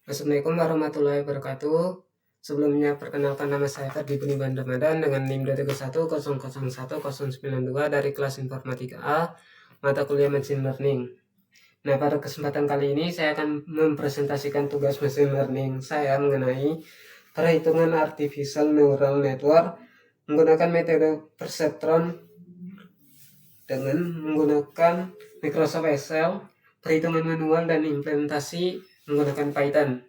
Assalamualaikum warahmatullahi wabarakatuh. Sebelumnya perkenalkan, nama saya Ferdi Buni Bandamadan dengan NIM 231001092 dari kelas Informatika A, mata kuliah Machine Learning. Nah, pada kesempatan kali ini saya akan mempresentasikan tugas Machine Learning saya mengenai perhitungan Artificial Neural Network menggunakan metode perceptron dengan menggunakan Microsoft Excel, perhitungan manual dan implementasi menggunakan Python.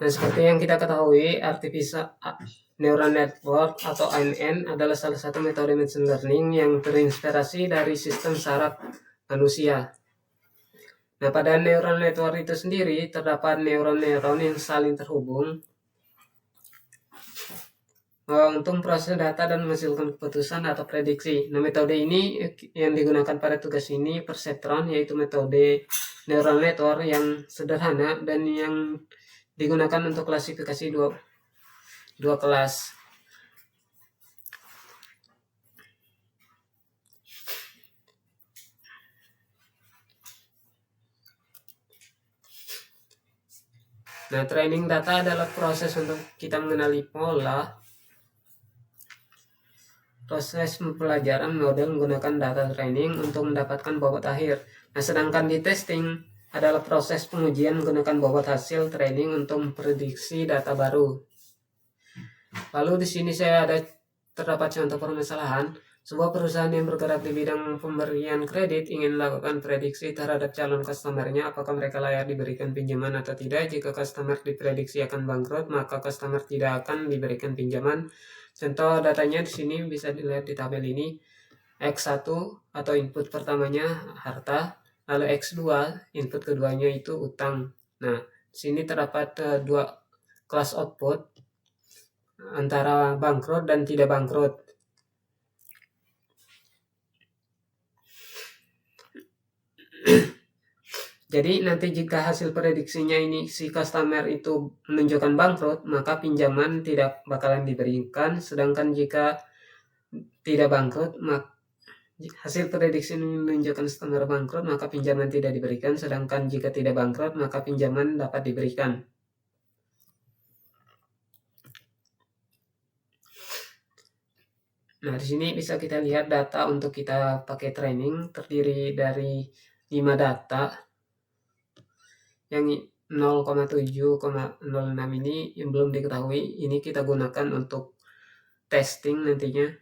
Nah, seperti yang kita ketahui, Artificial Neural Network atau ANN adalah salah satu metode machine learning yang terinspirasi dari sistem saraf manusia. Nah, pada neural network itu sendiri terdapat neuron-neuron yang saling terhubung untuk proses data dan menghasilkan keputusan atau prediksi. Nah, metode ini yang digunakan pada tugas ini perceptron, yaitu metode neural network yang sederhana dan yang digunakan untuk klasifikasi dua kelas. Nah, training data adalah proses untuk kita mengenali pola. Proses pembelajaran model menggunakan data training untuk mendapatkan bobot akhir. Nah, sedangkan di testing adalah proses pengujian menggunakan bobot hasil training untuk memprediksi data baru. Lalu di sini terdapat contoh permasalahan. Sebuah perusahaan yang bergerak di bidang pemberian kredit ingin melakukan prediksi terhadap calon customernya apakah mereka layak diberikan pinjaman atau tidak. Jika customer diprediksi akan bangkrut, maka customer tidak akan diberikan pinjaman. Contoh datanya di sini bisa dilihat di tabel ini. X1 atau input pertamanya harta, lalu X2 input keduanya itu utang. Nah, di sini terdapat dua kelas output antara bangkrut dan tidak bangkrut. Jadi nanti jika hasil prediksinya ini si customer itu menunjukkan bangkrut, maka pinjaman tidak bakalan diberikan. Sedangkan jika tidak bangkrut, hasil prediksi menunjukkan customer bangkrut, maka pinjaman tidak diberikan. Sedangkan jika tidak bangkrut, maka pinjaman dapat diberikan. Nah, di sini bisa kita lihat data untuk kita pakai training terdiri dari 5 data. Yang 0,7,06 ini yang belum diketahui, ini kita gunakan untuk testing nantinya.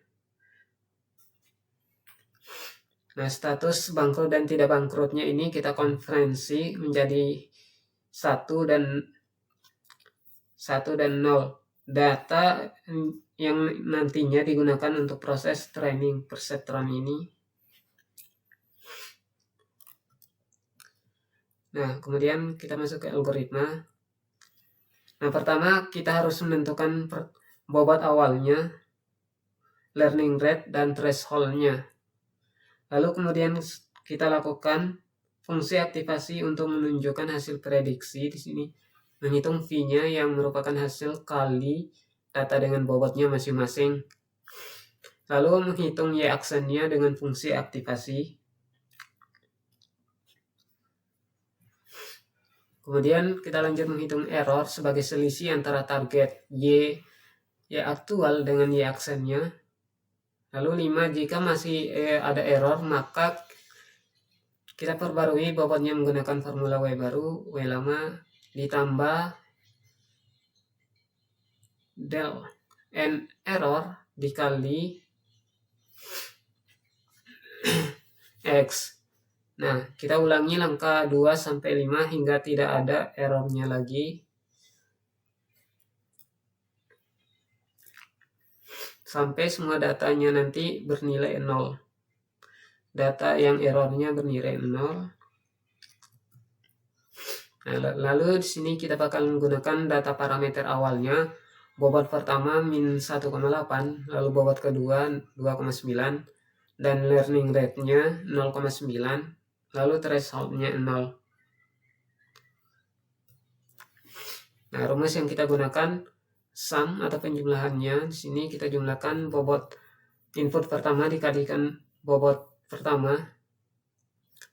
Nah, status bangkrut dan tidak bangkrutnya ini kita konferensi menjadi 1 dan 0. Data yang nantinya digunakan untuk proses training perceptron ini. Nah, kemudian kita masuk ke algoritma. Nah, pertama kita harus menentukan bobot awalnya, learning rate, dan threshold-nya. Lalu kemudian kita lakukan fungsi aktivasi untuk menunjukkan hasil prediksi. Di sini menghitung V-nya yang merupakan hasil kali data dengan bobotnya masing-masing. Lalu menghitung Y-aksennya dengan fungsi aktivasi. Kemudian kita lanjut menghitung error sebagai selisih antara target Y aktual dengan Y-aksennya. Lalu 5, jika masih ada error, maka kita perbarui bobotnya menggunakan formula Y baru, Y lama ditambah del N error dikali X. Nah, kita ulangi langkah 2 sampai 5 hingga tidak ada errornya lagi. Sampai semua datanya nanti bernilai 0. Data yang errornya bernilai 0. Nah, lalu di sini kita bakal menggunakan data parameter awalnya. Bobot pertama min 1,8, lalu bobot kedua 2,9, dan learning rate-nya 0,9. Lalu threshold-nya 0. Nah, rumus yang kita gunakan sum atau penjumlahannya. Di sini kita jumlahkan bobot input pertama dikalikan bobot pertama,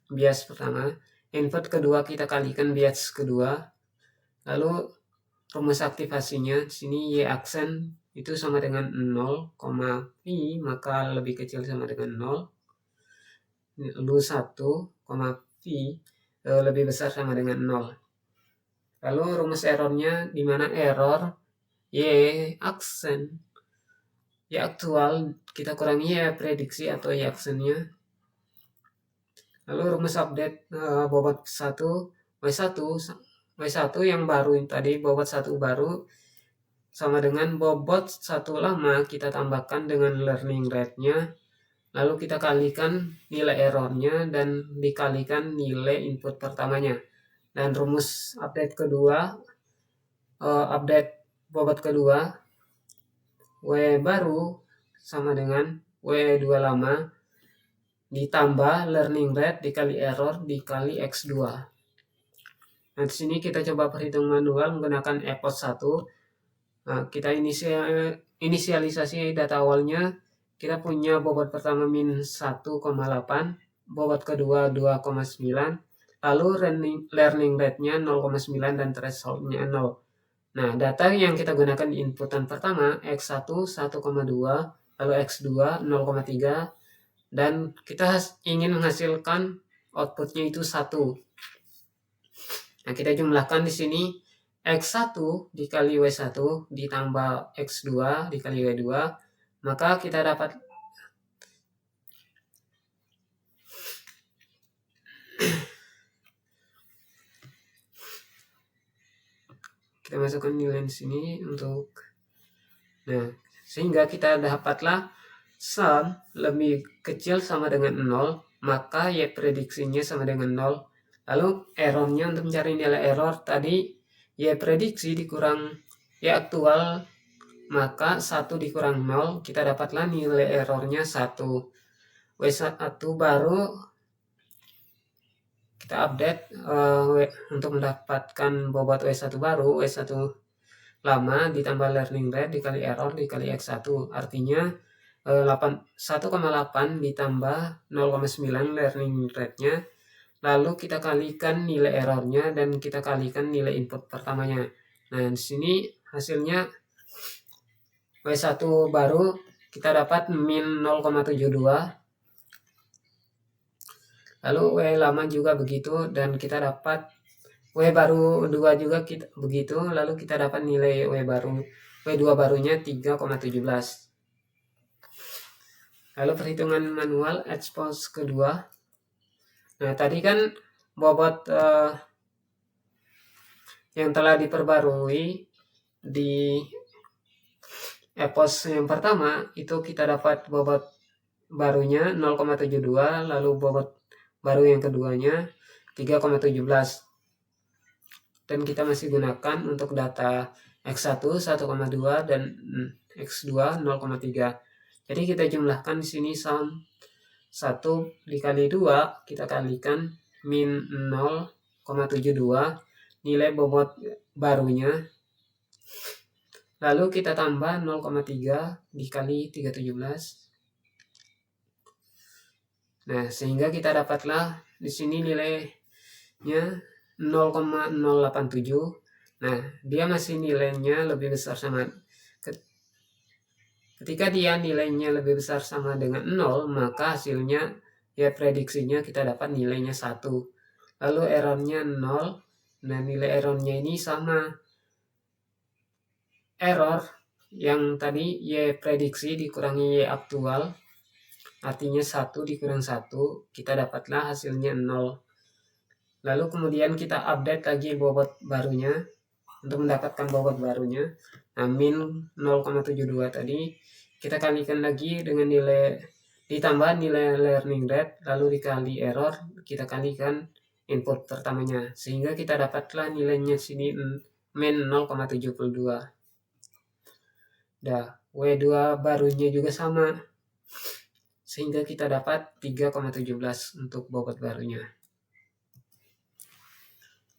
bias pertama, input kedua kita kalikan bias kedua, lalu rumus aktivasinya di sini y aksen itu sama dengan 0, pi maka lebih kecil sama dengan 0, lu 1, pi lebih besar sama dengan 0. Lalu rumus errornya di mana error y aksen y aktual kita kurangi y prediksi atau y aksennya. Lalu rumus update bobot 1 W1 yang baru tadi, bobot 1 baru sama dengan bobot 1 lama kita tambahkan dengan learning rate-nya, lalu kita kalikan nilai errornya dan dikalikan nilai input pertamanya. Dan rumus update kedua, update bobot kedua, W baru sama dengan W2 lama ditambah learning rate dikali error dikali X2. Nah, di sini kita coba perhitung manual menggunakan EPOS 1. Nah, kita inisialisasi data awalnya. Kita punya bobot pertama min 1,8, bobot kedua 2,9, lalu learning rate-nya 0,9 dan threshold-nya 0. Nah, data yang kita gunakan di inputan pertama X1 1,2, lalu X2 0,3, dan kita ingin menghasilkan outputnya itu 1. Nah, kita jumlahkan di sini X1 dikali W1 ditambah X2 dikali W2, maka kita dapat kita masukkan nilai di sini untuk, nah, sehingga kita dapatlah sum lebih kecil sama dengan 0, maka y prediksinya sama dengan 0. Lalu errornya, untuk mencari nilai error tadi y prediksi dikurang y aktual, maka 1 dikurang 0, kita dapatlah nilai errornya 1. W1 baru kita update untuk mendapatkan bobot W1 baru, W1 lama ditambah learning rate dikali error dikali X1, artinya 1,8 ditambah 0,9 learning rate-nya, lalu kita kalikan nilai errornya dan kita kalikan nilai input pertamanya. Nah, di sini hasilnya W1 baru kita dapat min 0,72, lalu W lama juga begitu, dan kita dapat W baru 2 juga kita begitu, lalu kita dapat nilai W2 barunya 3,17. Lalu perhitungan manual expose kedua. Nah, tadi kan bobot yang telah diperbarui di EPOS yang pertama itu kita dapat bobot barunya 0,72, lalu bobot baru yang keduanya 3,17. Dan kita masih gunakan untuk data X1 1,2 dan X2 0,3. Jadi kita jumlahkan di sini sum 1 dikali 2, kita kalikan min 0,72 nilai bobot barunya, lalu kita tambah 0,3 dikali 317. Nah, sehingga kita dapatlah di sini nilainya 0,087. Nah, dia masih nilainya lebih besar sama, ketika dia nilainya lebih besar sama dengan 0, maka hasilnya ya prediksinya kita dapat nilainya 1. Lalu errornya 0. Nah, nilai errornya ini sama error yang tadi y prediksi dikurangi y aktual, artinya 1 dikurang 1, kita dapatlah hasilnya 0. Lalu kemudian kita update lagi bobot barunya untuk mendapatkan bobot barunya. Nah, min 0,72 tadi kita kalikan lagi dengan nilai ditambah nilai learning rate, lalu dikali error, kita kalikan input pertamanya, sehingga kita dapatlah nilainya sini min 0,72. Nah, W2 barunya juga sama, sehingga kita dapat 3,17 untuk bobot barunya.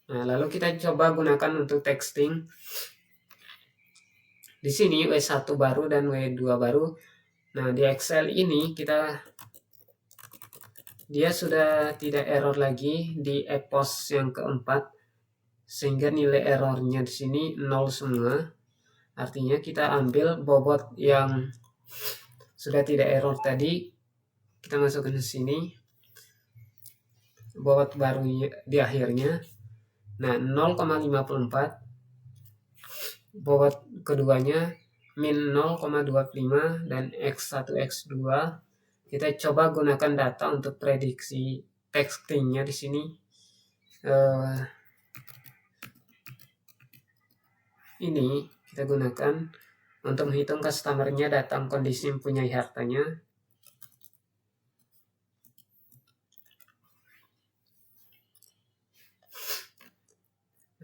Nah, lalu kita coba gunakan untuk texting. Di sini W1 baru dan W2 baru. Nah, di Excel ini kita dia sudah tidak error lagi di EPOS yang keempat, sehingga nilai errornya di sini 0 semua. Artinya kita ambil bobot yang sudah tidak error tadi, kita masukkan ke sini, bobot baru di akhirnya. Nah, 0,54, bobot keduanya min 0,25 dan X1 X2. Kita coba gunakan data untuk prediksi textingnya di sini. Ini kita gunakan untuk menghitung customernya datang kondisi mempunyai hartanya.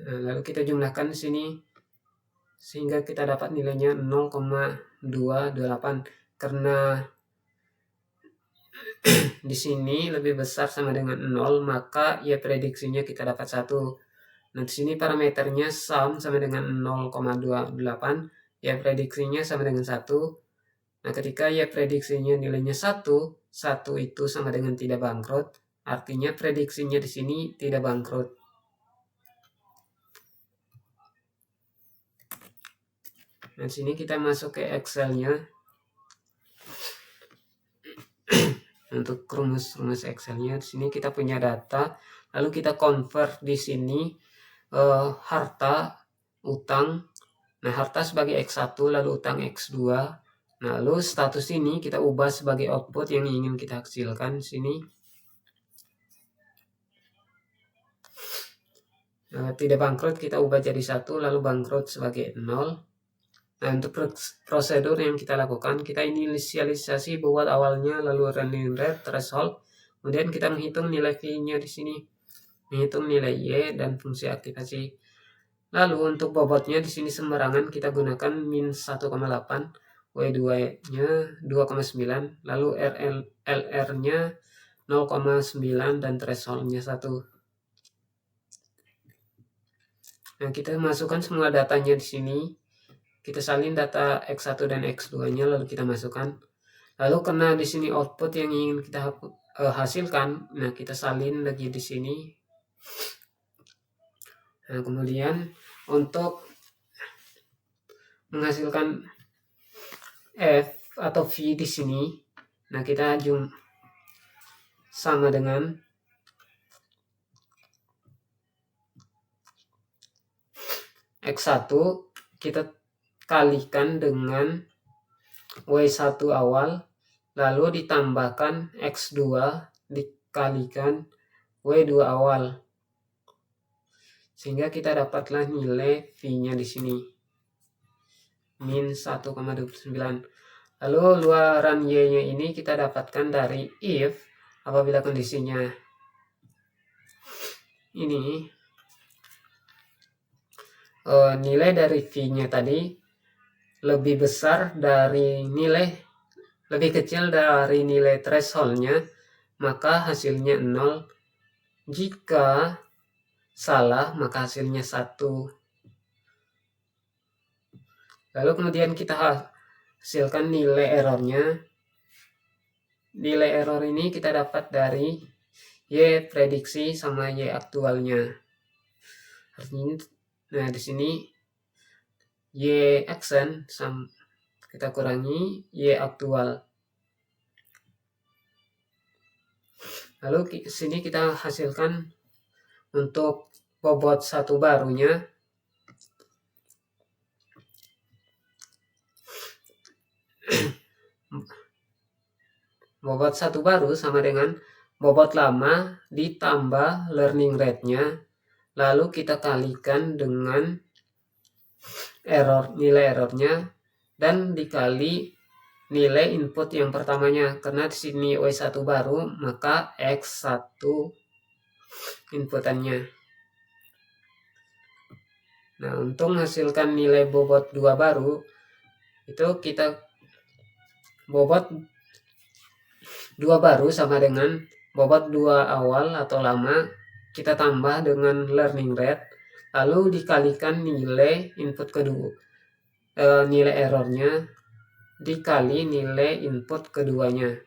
Nah, lalu kita jumlahkan di sini sehingga kita dapat nilainya 0,28, karena di sini lebih besar sama dengan 0, maka ya prediksinya kita dapat 1. Nah, di sini parameternya sum sama dengan 0,28, ya prediksinya sama dengan 1. Nah, ketika ya prediksinya nilainya 1, 1 itu sama dengan tidak bangkrut, artinya prediksinya di sini tidak bangkrut. Nah, sini kita masuk ke Excel-nya. Untuk rumus Excel-nya, di sini kita punya data, lalu kita convert di sini harta, utang. Nah, harta sebagai X1, lalu utang X2. Nah, lalu status ini kita ubah sebagai output yang ingin kita hasilkan di sini. Tidak bangkrut kita ubah jadi 1, lalu bangkrut sebagai 0. Nah, untuk prosedur yang kita lakukan, kita inisialisasi bobot awalnya, lalu running rate, threshold, kemudian kita menghitung nilai V-nya di sini, menghitung nilai Y dan fungsi aktivasi. Lalu untuk bobotnya di sini sembarangan kita gunakan min 1,8, W2-nya 2,9, lalu LR-nya 0,9 dan threshold-nya 1. Nah, kita masukkan semua datanya di sini. Kita salin data X1 dan X2-nya, lalu kita masukkan. Lalu karena di sini output yang ingin kita hasilkan, nah kita salin lagi di sini. Nah, kemudian untuk menghasilkan F atau V di sini, nah kita sama dengan X1 kita kalikan dengan W1 awal, lalu ditambahkan X2 dikalikan W2 awal, sehingga kita dapatlah nilai V-nya di sini min 1,29. Lalu luaran Y-nya ini kita dapatkan dari if apabila kondisinya ini nilai dari V-nya tadi lebih besar dari lebih kecil dari nilai threshold-nya, maka hasilnya 0. Jika salah, maka hasilnya 1. Lalu kemudian kita hasilkan nilai errornya. Nilai error ini kita dapat dari Y prediksi sama Y aktualnya. Artinya, nah di sini Y action kita kurangi Y aktual. Lalu sini kita hasilkan untuk bobot satu barunya. Bobot satu baru sama dengan bobot lama ditambah learning rate-nya, lalu kita kalikan dengan nilai errornya dan dikali nilai input yang pertamanya. Karena di sini W1 baru, maka X1 inputannya. Nah, untuk menghasilkan nilai bobot 2 baru, itu kita bobot 2 baru sama dengan bobot 2 awal atau lama, kita tambah dengan learning rate, lalu dikalikan nilai input kedua, nilai errornya dikali nilai input keduanya.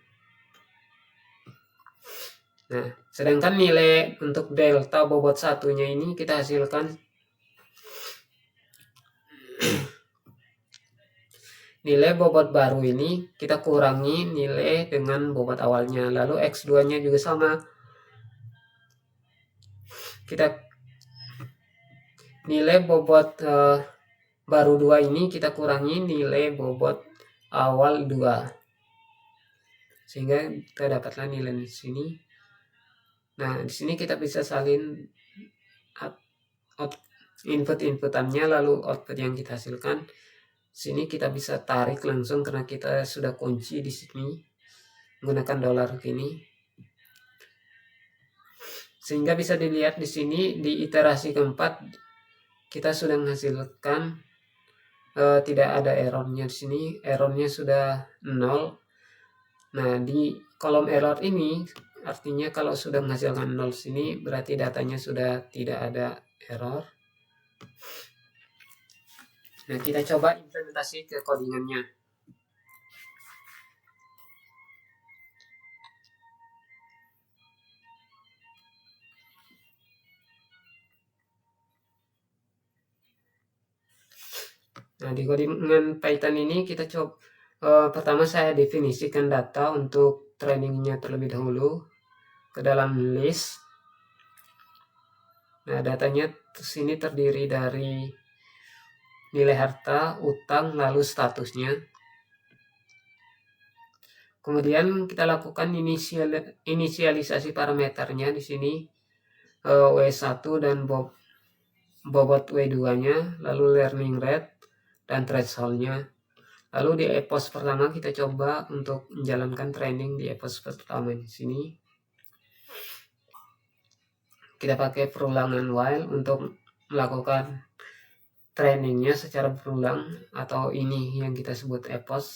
Nah, sedangkan nilai untuk delta bobot satunya ini kita hasilkan nilai bobot baru ini kita kurangi nilai dengan bobot awalnya. Lalu X2-nya juga sama. Kita nilai bobot baru 2 ini kita kurangi nilai bobot awal 2. Sehingga kita dapatlah nilai di sini. Nah, di sini kita bisa salin input-inputannya lalu output yang kita hasilkan. Sini kita bisa tarik langsung karena kita sudah kunci di sini menggunakan dolar gini. Sehingga bisa dilihat di sini di iterasi keempat kita sudah menghasilkan tidak ada errornya di sini. Errornya sudah 0. Nah, di kolom error ini artinya kalau sudah menghasilkan 0 sini berarti datanya sudah tidak ada error. Nah, kita coba implementasi ke codingannya. Nah, di codingan Python ini kita coba pertama saya definisikan data untuk trainingnya terlebih dahulu ke dalam list. Nah, datanya sini terdiri dari nilai harta, utang, lalu statusnya. Kemudian kita lakukan inisialisasi parameternya di sini W1 dan bobot W2-nya, lalu learning rate dan threshold-nya. Lalu di epoch pertama kita coba untuk menjalankan training di epoch pertama di sini. Kita pakai perulangan while untuk melakukan trainingnya secara berulang atau ini yang kita sebut epoch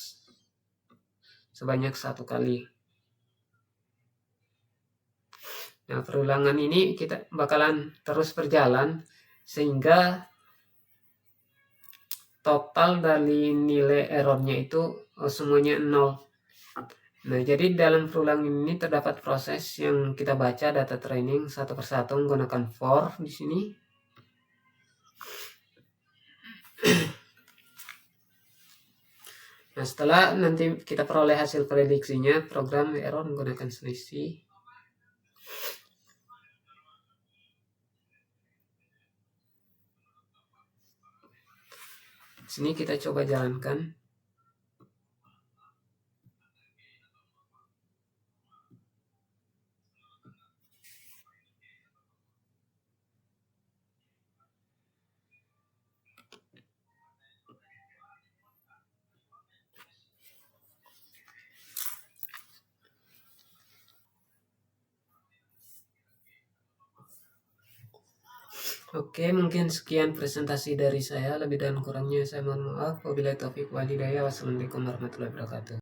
sebanyak 1 kali. Nah, perulangan ini kita bakalan terus berjalan sehingga total dari nilai errornya itu semuanya 0. Nah, jadi dalam perulangan ini terdapat proses yang kita baca data training satu persatu menggunakan for di sini. Nah, setelah nanti kita peroleh hasil prediksinya, program error menggunakan selisih. Sini kita coba jalankan. Oke, mungkin sekian presentasi dari saya. Lebih dan kurangnya saya mohon maaf. Wabillahi taufiq wal hidayah. Wassalamualaikum warahmatullahi wabarakatuh.